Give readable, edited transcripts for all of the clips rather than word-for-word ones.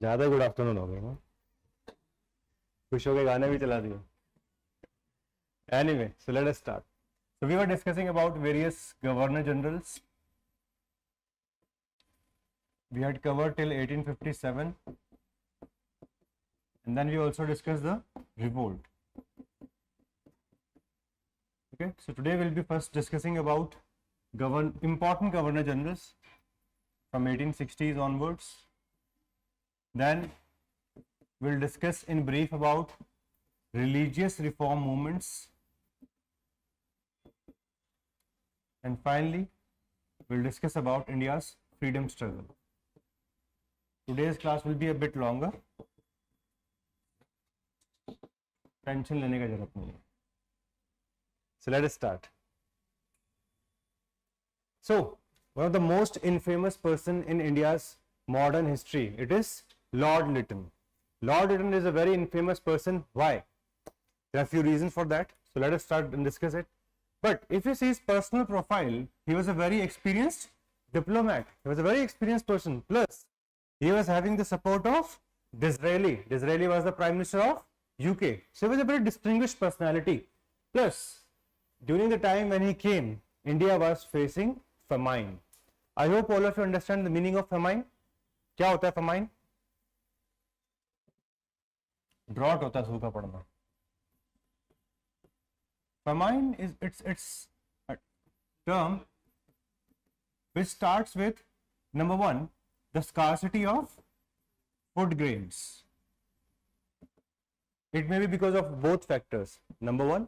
ज्यादा good afternoon हो गए ना, खुश हो के गाने भी चला दिए. Anyway, so let us start. So we were discussing about various governor generals. We had covered till 1857, and then we also discussed the revolt. Okay, so today we'll be first discussing about important governor generals from 1860s onwards. Then we'll discuss in brief about religious reform movements, and finally we'll discuss about India's freedom struggle. Today's class will be a bit longer. Tension लेने का जरूरत नहीं है. So let us start. So one of the most infamous person in India's modern history, it is Lord Lytton. Lord Lytton is a very infamous person. Why? There are a few reasons for that. So let us start and discuss it. But if you see his personal profile, he was a very experienced diplomat. He was a very experienced person. Plus, he was having the support of Disraeli. Disraeli was the Prime Minister of UK. So he was a very distinguished personality. Plus, during the time when he came, India was facing famine. I hope all of you understand the meaning of famine. क्या होता है famine? Drought होता है, सूखा पड़ना. Famine is it's a term which starts with, number one, the scarcity of food grains. It may be because of both factors. Number one,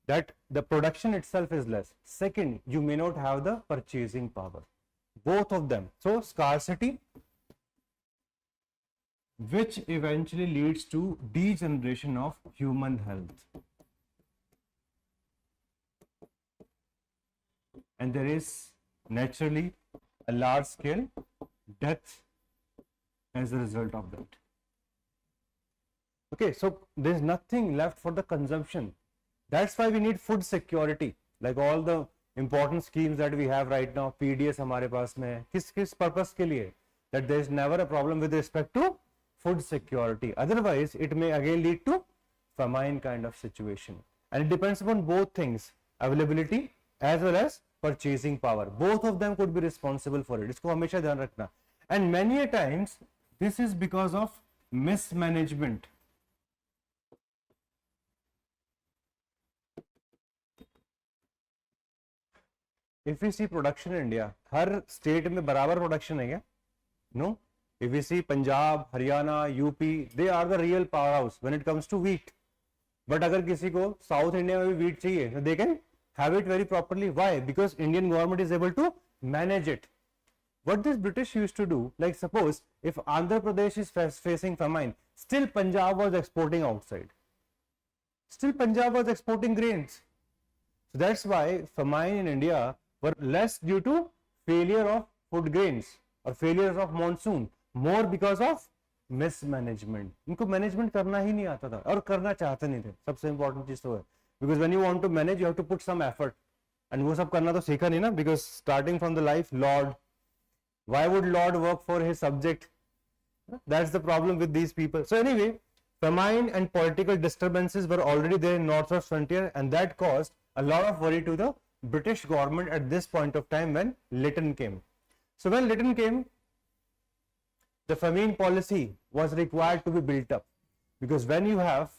that the production itself is less. Second, you may not have the purchasing power. Both of them. So scarcity, which eventually leads to degeneration of human health. And there is naturally a large scale death as a result of that. Okay, so there is nothing left for the consumption. That's why we need food security. Like all the important schemes that we have right now, PDS हमारे पास में है. किस purpose के लिए? That there is never a problem with respect to food security. Otherwise, it may again lead to famine kind of situation. And it depends upon both things, availability as well as purchasing power. Both of them could be responsible for it. इसको हमेशा ध्यान रखना. And many a times, this is because of mismanagement. If we see production in India, her state में बराबर production है क्या? No. If we see Punjab, Haryana, UP, they are the real powerhouse when it comes to wheat. But अगर किसी को South India में भी wheat चाहिए, so they can have it very properly. Why? Because Indian government is able to manage it. What this British used to do, like suppose if Andhra Pradesh is facing famine, still Punjab was exporting outside. Still Punjab was exporting grains. So that's why famine in India were less due to failure of food grains or failures of monsoon, more because of mismanagement. इनको management करना ही नहीं आता था और करना चाहते नहीं थे. सबसे important चीज तो है. Because when you want to manage, you have to put some effort. And वो सब करना तो सीखा नहीं ना, because starting from the life, Lord, why would Lord work for his subject? That's the problem with these people. So anyway, famine and political disturbances were already there in northwest frontier, and that caused a lot of worry to the British government at this point of time when Lytton came. So when Lytton came, the famine policy was required to be built up, because when you have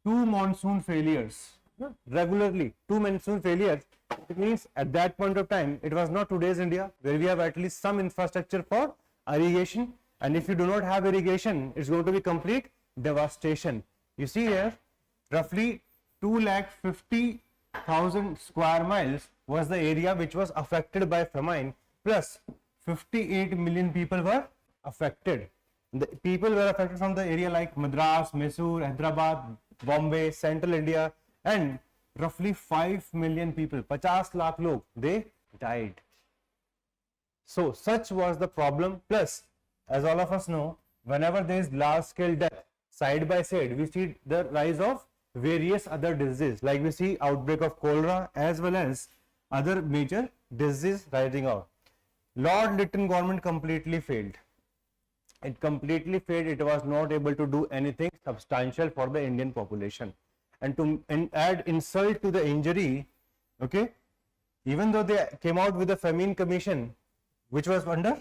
two monsoon failures regularly, two monsoon failures, it means at that point of time it was not today's India where we have at least some infrastructure for irrigation, and if you do not have irrigation, it's going to be complete devastation. You see here, roughly 250,000 square miles was the area which was affected by famine, plus 58 million people were affected. The people were affected from the area like Madras, Mysore, Hyderabad, Bombay, Central India, and roughly 5 million people, 50 lakh log, they died. So such was the problem. Plus, as all of us know, whenever there is large scale death, side by side, we see the rise of various other diseases, like we see outbreak of cholera as well as other major diseases rising out. Lord Lytton government completely failed. it completely failed. It was not able to do anything substantial for the Indian population. And to add insult to the injury, okay, even though they came out with a famine commission, which was under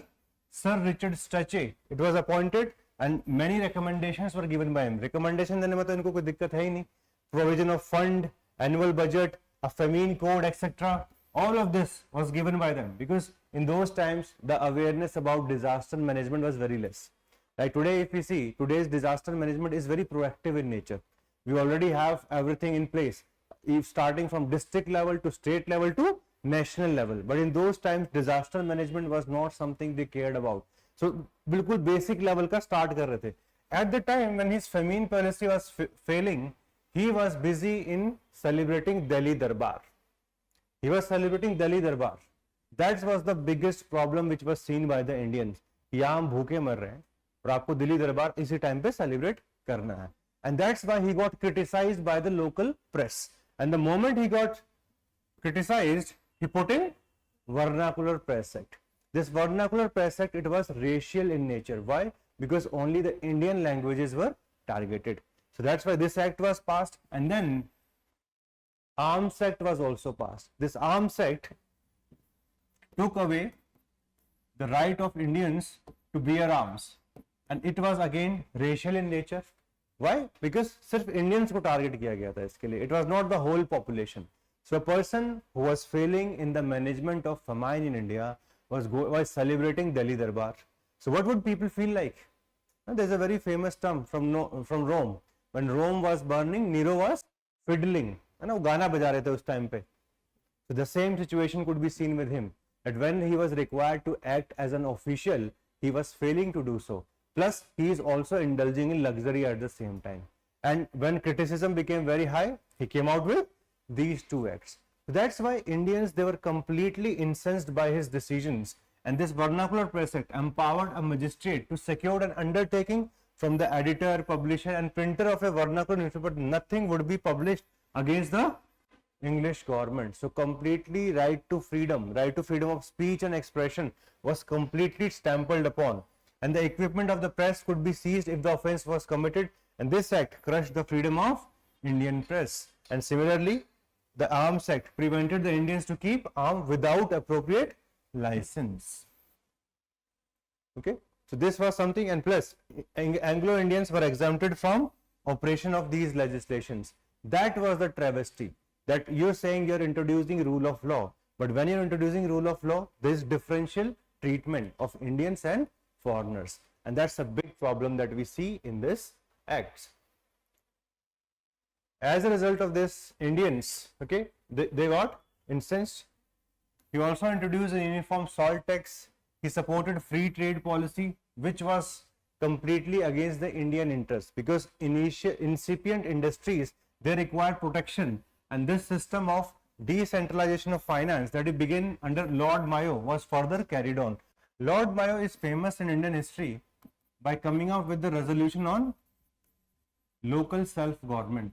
Sir Richard Strachey, it was appointed and many recommendations were given by him. Recommendation देने में तो इनको कोई दिक्कत है ही नहीं. Provision of fund, annual budget, a famine code, etc. All of this was given by them, because in those times the awareness about disaster management was very less. Like today, if we see, today's disaster management is very proactive in nature. We already have everything in place, if starting from district level to state level to national level. But in those times, disaster management was not something they cared about. So बिल्कुल basic level का start कर रहे थे. At the time when his famine policy was failing, he was busy in celebrating Delhi Darbar. He was celebrating Delhi Darbar. That was the biggest problem which was seen by the Indians. यहाँ हम भूखे मर रहे हैं और आपको दिल्ली दरबार इसी टाइम पे celebrate करना है. And that's why he got criticized by the local press. And the moment he got criticized, he put in Vernacular Press Act. This Vernacular Press Act, it was racial in nature. Why? Because only the Indian languages were targeted. So that's why this act was passed. And then Arms Act was also passed. This Arms Act took away the right of Indians to bear arms. And it was again racial in nature. Why? Because सिर्फ Indians को target किया गया था इसके लिए. It was not the whole population. So a person who was failing in the management of famine in India was celebrating Delhi Darbar. So what would people feel like? There's a very famous term from Rome. When Rome was burning, Nero was fiddling. है ना, वो गाना बजा रहे थे उस time पे. So the same situation could be seen with him. That when he was required to act as an official, he was failing to do so. Plus, he is also indulging in luxury at the same time. And when criticism became very high, he came out with these two acts. So that's why Indians, they were completely incensed by his decisions. And this Vernacular Press Act empowered a magistrate to secure an undertaking from the editor, publisher and printer of a vernacular newspaper. Nothing would be published against the English government. So completely right to freedom of speech and expression was completely stamped upon. And the equipment of the press could be seized if the offence was committed. And this act crushed the freedom of Indian press. And similarly, the Arms Act prevented the Indians to keep arms without appropriate license. Okay, so this was something. And plus, Anglo-Indians were exempted from operation of these legislations. That was the travesty, that you're saying you're introducing rule of law, but when you're introducing rule of law, there is differential treatment of Indians and foreigners, and that's a big problem that we see in this act. As a result of this, Indians, okay, they got incensed. He also introduced a uniform salt tax. He supported free trade policy, which was completely against the Indian interest, because incipient industries, they required protection, and this system of decentralization of finance that it began under Lord Mayo was further carried on. Lord Mayo is famous in Indian history by coming out with the resolution on local self-government.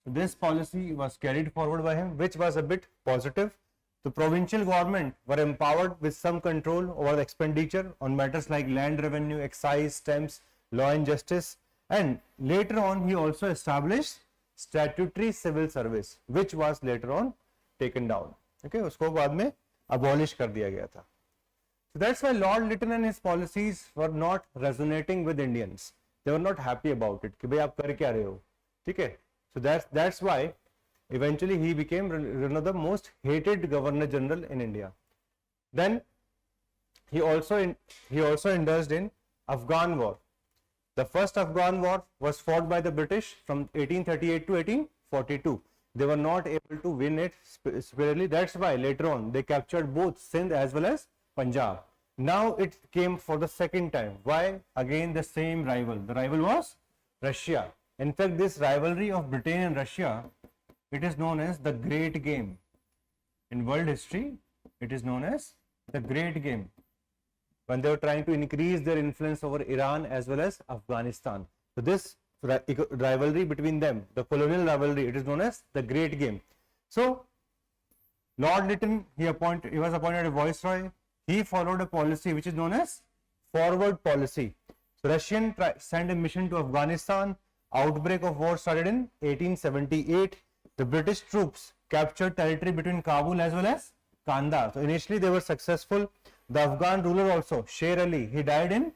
This policy was carried forward by him, which was a bit positive. The provincial government were empowered with some control over the expenditure on matters like land revenue, excise, stamps, law and justice. And later on, he also established statutory civil service, which was later on taken down. Okay, उसको बाद में abolish कर दिया गया था. So that's why Lord Lytton and his policies were not resonating with Indians. They were not happy about it. कि भाई आप कर क्या रहे हो? ठीक है? So that's why eventually he became one of the most hated Governor General in India. Then he also indulged in Afghan War. The first Afghan War was fought by the British from 1838 to 1842. They were not able to win it squarely. That's why later on they captured both Sindh as well as Punjab. Now it came for the second time. Why? Again the same rival. The rival was Russia. In fact, this rivalry of Britain and Russia, it is known as the Great Game. In world history, it is known as the Great Game, when they were trying to increase their influence over Iran as well as Afghanistan. So this rivalry between them, the colonial rivalry, it is known as the Great Game. So Lord Lytton, he was appointed a viceroy. He followed a policy which is known as forward policy. So Russian sent a mission to Afghanistan. Outbreak of war started in 1878. The British troops captured territory between Kabul as well as Kandahar. So initially they were successful. The Afghan ruler also, Sher Ali, he died in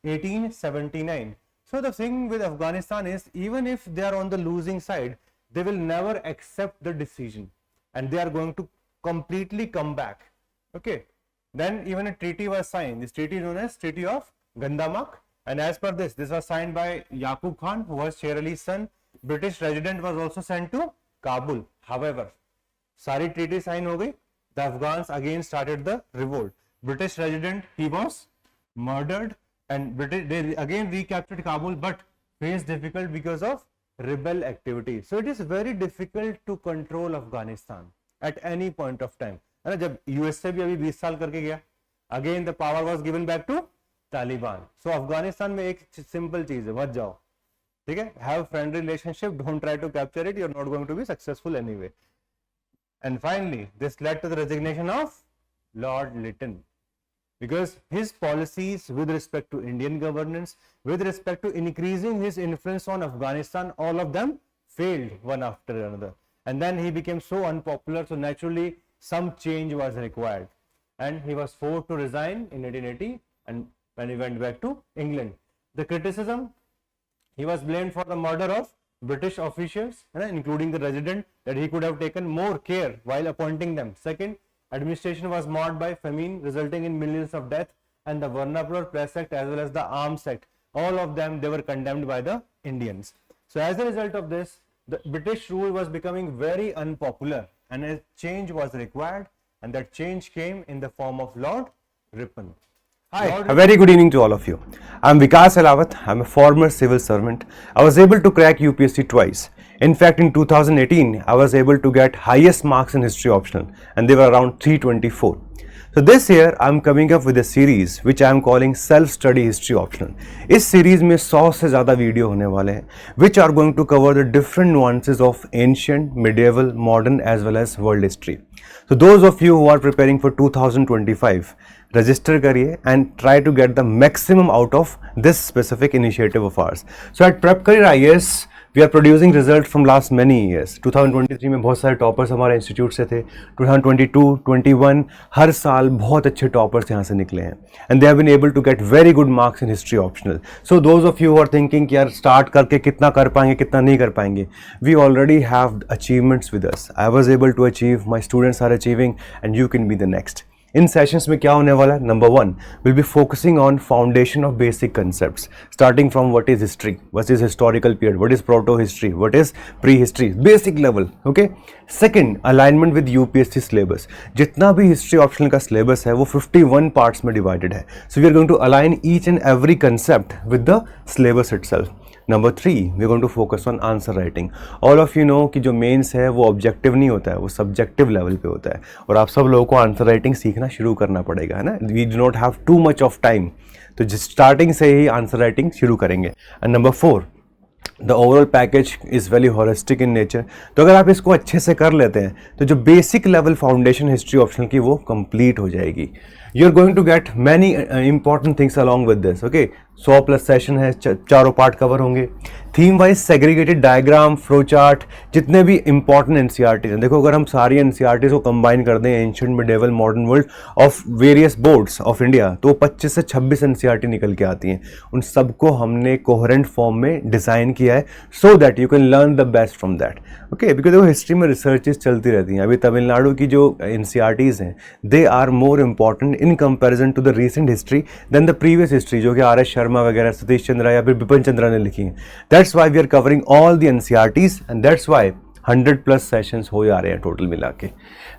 1879. So the thing with Afghanistan is, even if they are on the losing side, they will never accept the decision and they are going to completely come back. Okay. Then even a treaty was signed. This treaty is known as Treaty of Gandamak. And as per this was signed by Yaqub Khan, who was Sher Ali's son. British resident was also sent to Kabul. However, सारी treaty sign हो गई. The Afghans again started the revolt. British resident, he was murdered, and British, they again recaptured Kabul, but faced difficult because of rebel activity. So it is very difficult to control Afghanistan at any point of time. है ना, जब USA भी अभी 20 साल करके गया, again the power was given back to Taliban. So Afghanistan में एक सिंपल चीज है, मत जाओ, ठीक है, have friendly relationship, don't try to capture it, you are not going to be successful anyway. And finally, this led to the resignation of Lord Lytton, because his policies with respect to Indian governance, with respect to increasing his influence on Afghanistan, all of them failed one after another. And then he became so unpopular, so naturally some change was required. And he was forced to resign in 1880, and when he went back to England. The criticism, he was blamed for the murder of British officials, including the resident, that he could have taken more care while appointing them. Second, administration was marred by famine, resulting in millions of deaths, and the Varnapur Press Act as well as the Arms Act, all of them, they were condemned by the Indians. So as a result of this, the British rule was becoming very unpopular, and a change was required, and that change came in the form of Lord Ripon. Hi, a very good evening to all of you. I'm Vikas Elawat. I'm a former civil servant. I was able to crack UPSC twice. In fact, in 2018, I was able to get highest marks in history optional, and they were around 324. So this year, I'm coming up with a series which I'm calling Self-Study History Optional. इस series में 100 से ज़्यादा video होने वाले हैं, which are going to cover the different nuances of ancient, medieval, modern as well as world history. So those of you who are preparing for 2025, register करिए and try to get the maximum out of this specific initiative of ours. So at Prep Career IAS, we are producing results from last many years. 2023 में बहुत सारे toppers हमारे institute से थे. 2022, 21 हर साल बहुत अच्छे टॉपर्स यहाँ से निकले हैं, and they have been able to get very good marks in history optional. So those of you who are thinking कि यार start करके कितना कर पाएंगे, कितना नहीं कर पाएंगे, we already have achievements with us. I was able to achieve, my students are achieving, and you can be the next. In sessions में क्या होने वाला है? Number 1, will be focusing on foundation of basic concepts, starting from what is history, what is historical period, what is proto history, what is pre history, basic level. Okay. Second, alignment with UPSC syllabus. जितना भी history optional का syllabus है वो 51 parts में divided है. So we are going to align each and every concept with the syllabus itself. Number 3, we are going to focus on answer writing. All of you know कि जो mains है वो objective नहीं होता है, वो सब्जेक्टिव लेवल पे होता है, और आप सब लोगों को आंसर राइटिंग सीखना शुरू करना पड़ेगा, है ना. We do not have too much of time, तो स्टार्टिंग से ही आंसर राइटिंग शुरू करेंगे. And number 4, the overall package is very holistic in nature. तो अगर आप इसको अच्छे से कर लेते हैं तो जो basic level foundation history optional की वो कंप्लीट हो जाएगी. You are going to get many important things along with this. Okay. 100+ session है, चारों पार्ट कवर होंगे. Theme wise segregated diagram, flow chart, जितने भी इंपॉर्टेंट एनसीईआरटी हैं. देखो, अगर हम सारी एनसीईआरटी को कंबाइन कर दें, ancient, medieval, modern world of various boards of India, तो 25 से 26 एनसीईआरटी निकल के आती हैं. उन सबको हमने कोहेरेंट फॉर्म में डिज़ाइन किया है so that you can learn the best from that. Okay. Because देखो, हिस्ट्री में रिसर्चेस चलती रहती हैं. अभी तमिलनाडु की जो एनसीईआरटीज़ हैं, they are more important in comparison to the recent history than the previous history, जो कि आर.एस. शर्मा वगैरह, सतीश चंद्रा या फिर बिपिन चंद्रा ने लिखी हैं. That's why we are covering all the NCERTs, and that's why 100+ sessions हो जा रहे हैं टोटल मिला के.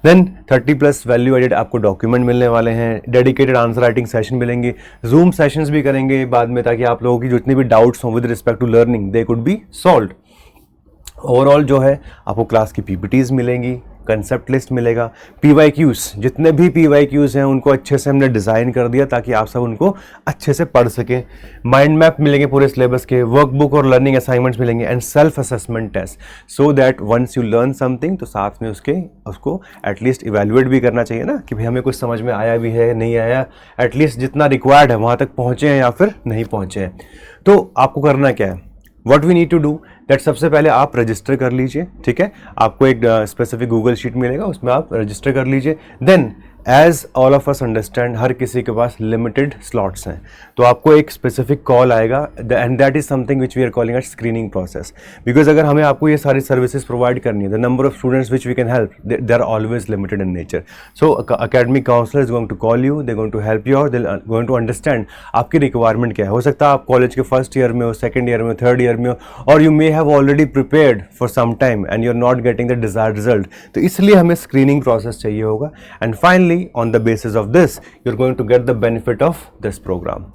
देन 30+ वैल्यू एडेड आपको डॉक्यूमेंट मिलने वाले हैं. डेडिकेटेड आंसर राइटिंग सेशन मिलेंगे. जूम सेशंस भी करेंगे बाद में, ताकि आप लोगों की जितनी भी डाउट्स हों with respect to learning, they could be solved. Overall जो है आपको क्लास की पीपीटीज़ मिलेंगी, कंसेप्ट लिस्ट मिलेगा, PYQs, जितने भी PYQs हैं उनको अच्छे से हमने डिज़ाइन कर दिया ताकि आप सब उनको अच्छे से पढ़ सकें। माइंड मैप मिलेंगे पूरे सिलेबस के, वर्कबुक और लर्निंग असाइनमेंट्स मिलेंगे and self assessment test, so that once you learn something तो साथ में उसको एटलीस्ट इवेल्युएट भी करना चाहिए ना कि भाई हमें कुछ समझ में आया भी है नहीं आया, एटलीस्ट जितना रिक्वायर्ड है वहाँ तक पहुँचे हैं या फिर नहीं पहुँचे हैं। तो आपको करना क्या है, what we need to do that, सबसे पहले आप रजिस्टर कर लीजिए, ठीक है। आपको एक स्पेसिफिक गूगल शीट मिलेगा, उसमें आप रजिस्टर कर लीजिए। Then as all of us understand, हर किसी के पास लिमिटेड स्लॉट्स हैं, तो आपको एक स्पेसिफिक कॉल आएगा and that is something which we are calling at screening process. Because अगर हमें आपको ये सारी सर्विसेज प्रोवाइड करनी है, the number of students which we can help they are always limited in nature. So academic counsellor is going to call you, they going to help you और दे going to understand आपकी requirement क्या है। हो सकता है आप college के first year में हो, सेकंड ईयर में, थर्ड ईयर में हो, और you may have already prepared for some time and you are not getting the desired result, तो इसलिए हमें स्क्रीनिंग प्रोसेस चाहिए होगा। And finally on the basis of this, you're going to get the benefit of this program.